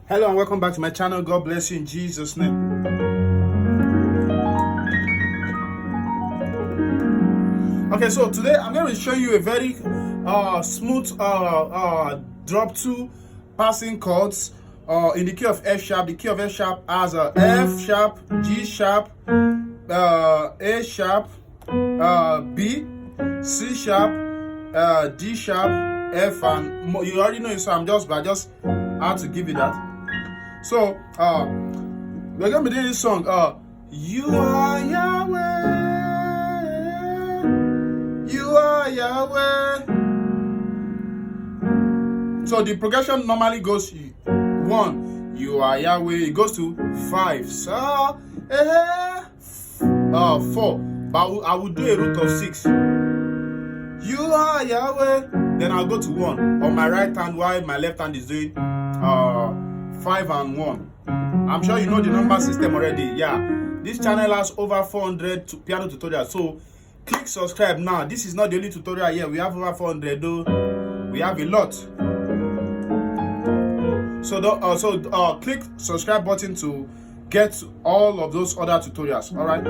Hello and welcome back to my channel. God bless you in Jesus' name. Okay, so today I'm going to show you a very smooth drop 2 passing chords in the key of F sharp. The key of F sharp has a F sharp, G sharp, A sharp, B, C sharp, D sharp, F, and you already know it, so I just had to give you that. So we're gonna be doing this song. You are Yahweh, you are Yahweh. So the progression normally goes 1, you are Yahweh. It goes to 5, so 4. But I will do a root of 6. You are Yahweh. Then I'll go to 1 on my right hand while my left hand is doing 5 and 1. I'm sure you know the number system already. Yeah, this channel has over 400 piano tutorials, so click subscribe now. This is not the only tutorial here. We have over 400 though. We have a lot. So click subscribe button to get all of those other tutorials. All right,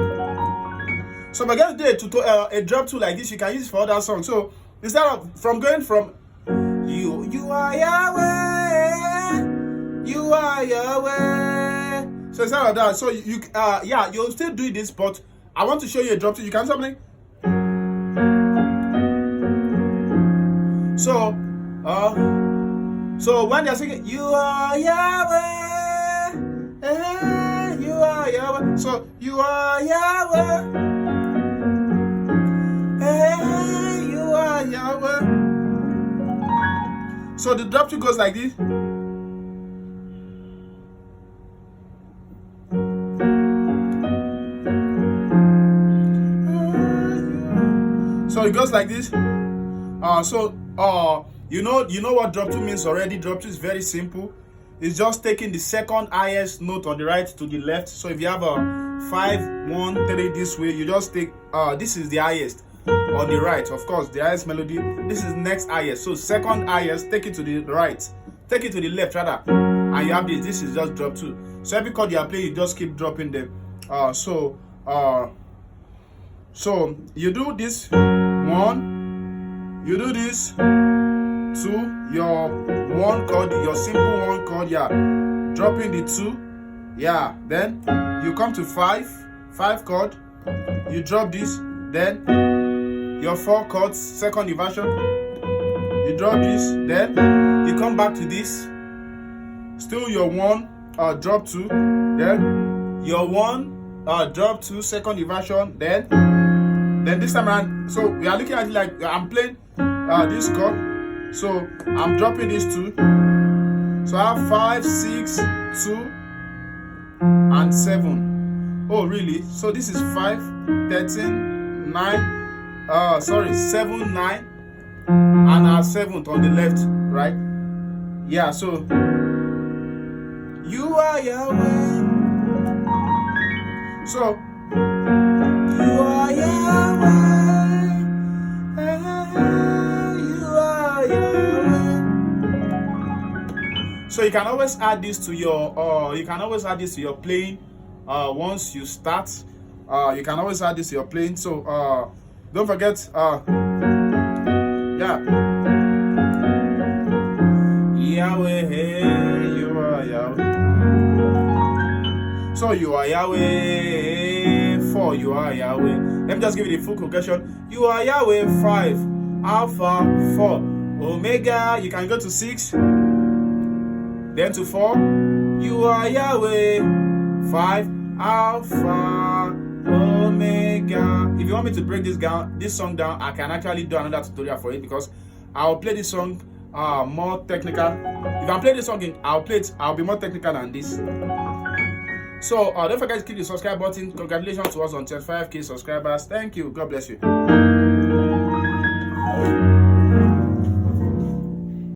so we're going to do a drop 2 like this. You can use it for other songs. So instead of going from you are Yahweh, you are Yahweh. So instead of that, so you'll still do this, but I want to show you a drop 2. You can something. So when they're singing you are Yahweh, you are Yahweh. So you are Yahweh, you are Yahweh. So the drop 2 goes like this. So it goes like this. You know what drop 2 means already. Drop 2 is very simple. It's just taking the second highest note on the right to the left. So if you have a 5, 1, 3 this way, you just take this is the highest on the right. Of course, the highest melody. This is next highest. So second highest, take it to the right, take it to the left rather, and you have this. This is just drop 2. So every chord you are playing, you just keep dropping them. So you do this 1, you do this 2, your 1 chord, your simple 1 chord, yeah, dropping the 2, yeah, then you come to 5 chord, you drop this, then your 4 chords, second inversion, you drop this, then you come back to this, still your 1 drop 2, then your 1 drop 2, second inversion, then this time around. So we are looking at it like I'm playing this chord. So I'm dropping these 2. So I have 5, 6, 2, and 7. Oh, really? So this is 5, 13, 9. 7, 9, and our 7th on the left, right? Yeah. So you are Yahweh. So you are Yahweh. So you can always add this to your playing once you start. You can always add this to your playing. So don't forget Yahweh, you are Yahweh. So you are Yahweh 4, you are Yahweh. Let me just give you the full progression. You are Yahweh 5, Alpha 4, Omega. You can go to 6. Then to 4, you are Yahweh 5, Alpha, Omega. If you want me to break this song down, I can actually do another tutorial for it, because I'll play this song more technical. If I play this song I'll be more technical than this. So don't forget to click the subscribe button. Congratulations to us on 25K subscribers. Thank you. God bless you.